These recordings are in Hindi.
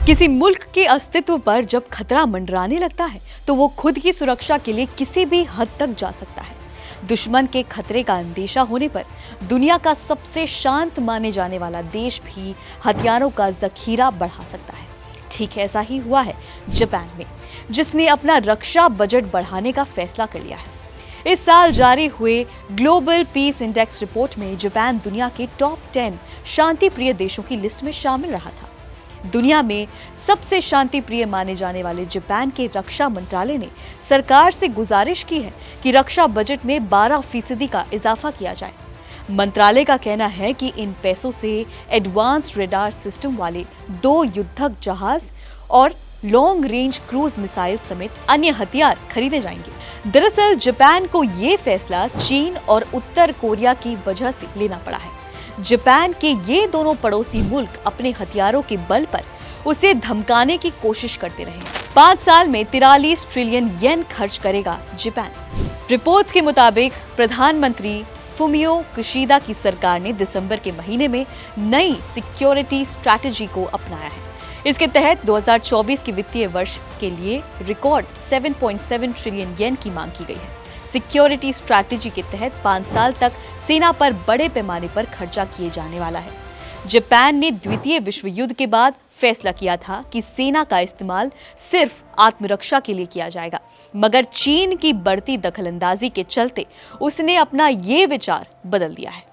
किसी मुल्क के अस्तित्व पर जब खतरा मंडराने लगता है तो वो खुद की सुरक्षा के लिए किसी भी हद तक जा सकता है। दुश्मन के खतरे का अंदेशा होने पर दुनिया का सबसे शांत माने जाने वाला देश भी हथियारों का जखीरा बढ़ा सकता है। ठीक ऐसा ही हुआ है जापान में, जिसने अपना रक्षा बजट बढ़ाने का फैसला कर लिया है। इस साल जारी हुए ग्लोबल पीस इंडेक्स रिपोर्ट में जापान दुनिया के टॉप 10 शांति प्रिय देशों की लिस्ट में शामिल रहा था। दुनिया में सबसे शांति प्रिय माने जाने वाले जापान के रक्षा मंत्रालय ने सरकार से गुजारिश की है कि रक्षा बजट में 12% का इजाफा किया जाए। मंत्रालय का कहना है कि इन पैसों से एडवांस्ड रडार सिस्टम वाले 2 युद्धक जहाज और लॉन्ग रेंज क्रूज मिसाइल समेत अन्य हथियार खरीदे जाएंगे। दरअसल जापान को ये फैसला चीन और उत्तर कोरिया की वजह से लेना पड़ा है। जापान के ये दोनों पड़ोसी मुल्क अपने हथियारों के बल पर उसे धमकाने की कोशिश करते रहे। 5 साल में 43 ट्रिलियन येन खर्च करेगा जापान। रिपोर्ट्स के मुताबिक प्रधानमंत्री फुमियो किशिदा की सरकार ने दिसंबर के महीने में नई सिक्योरिटी स्ट्रैटेजी को अपनाया है। इसके तहत 2024 के वित्तीय वर्ष के लिए रिकॉर्ड 7.7 ट्रिलियन येन की मांग की गई है। सिक्योरिटी स्ट्रैटेजी के तहत 5 साल तक सेना पर बड़े पैमाने पर खर्चा किए जाने वाला है। जापान ने द्वितीय विश्व युद्ध के बाद फैसला किया था कि सेना का इस्तेमाल सिर्फ आत्मरक्षा के लिए किया जाएगा, मगर चीन की बढ़ती दखलंदाजी के चलते उसने अपना ये विचार बदल दिया है।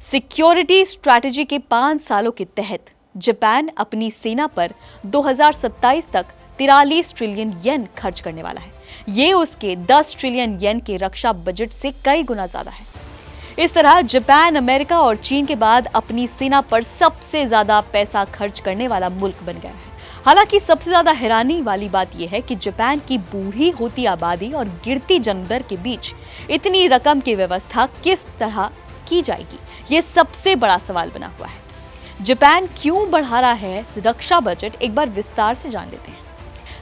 सिक्योरिटी स्ट्रैटेजी के 5 सालों के तहत जापान अपनी सेना पर 2027 तक 43 ट्रिलियन येन खर्च करने वाला है। ये उसके 10 ट्रिलियन येन के रक्षा बजट से कई गुना ज्यादा है। इस तरह जापान अमेरिका और चीन के बाद अपनी सेना पर सबसे ज्यादा पैसा खर्च करने वाला मुल्क बन गया है। हालांकि सबसे ज्यादा हैरानी वाली बात यह है कि जापान की बूढ़ी होती आबादी और गिरती जन्मदर के बीच इतनी रकम की व्यवस्था किस तरह की जाएगी, ये सबसे बड़ा सवाल बना हुआ है। जापान क्यों बढ़ा रहा है रक्षा बजट, एक बार विस्तार से जान लेते हैं।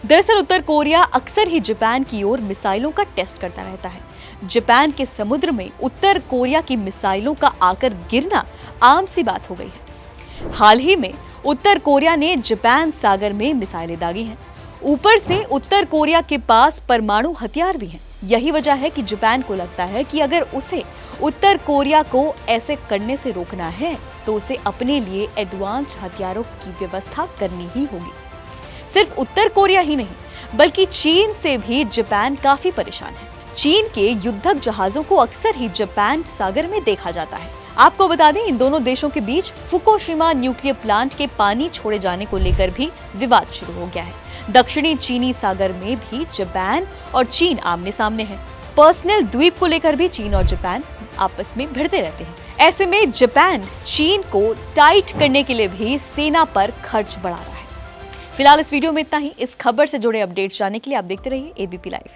दरअसल उत्तर कोरिया अक्सर ही जापान की ओर मिसाइलों का टेस्ट करता रहता है। जापान के समुद्र में उत्तर कोरिया की मिसाइलों का आकर गिरना आम सी बात हो गई है। हाल ही में उत्तर कोरिया ने जापान सागर में मिसाइलें दागी हैं। ऊपर से उत्तर कोरिया के पास परमाणु हथियार भी हैं। यही वजह है कि जापान को लगता है कि अगर उसे उत्तर कोरिया को ऐसे करने से रोकना है तो उसे अपने लिए एडवांस हथियारों की व्यवस्था करनी ही होगी। सिर्फ उत्तर कोरिया ही नहीं बल्कि चीन से भी जापान काफी परेशान है। चीन के युद्धक जहाजों को अक्सर ही जापान सागर में देखा जाता है। आपको बता दें, इन दोनों देशों के बीच फुकुशिमा न्यूक्लियर प्लांट के पानी छोड़े जाने को लेकर भी विवाद शुरू हो गया है। दक्षिणी चीनी सागर में भी जापान और चीन आमने सामने हैं। पर्सनल द्वीप को लेकर भी चीन और जापान आपस में भिड़ते रहते हैं। ऐसे में जापान चीन को टाइट करने के लिए भी सेना पर खर्च बढ़ा रहा है। फिलहाल इस वीडियो में इतना ही। इस खबर से जुड़े अपडेट्स जानने के लिए आप देखते रहिए एबीपी लाइव।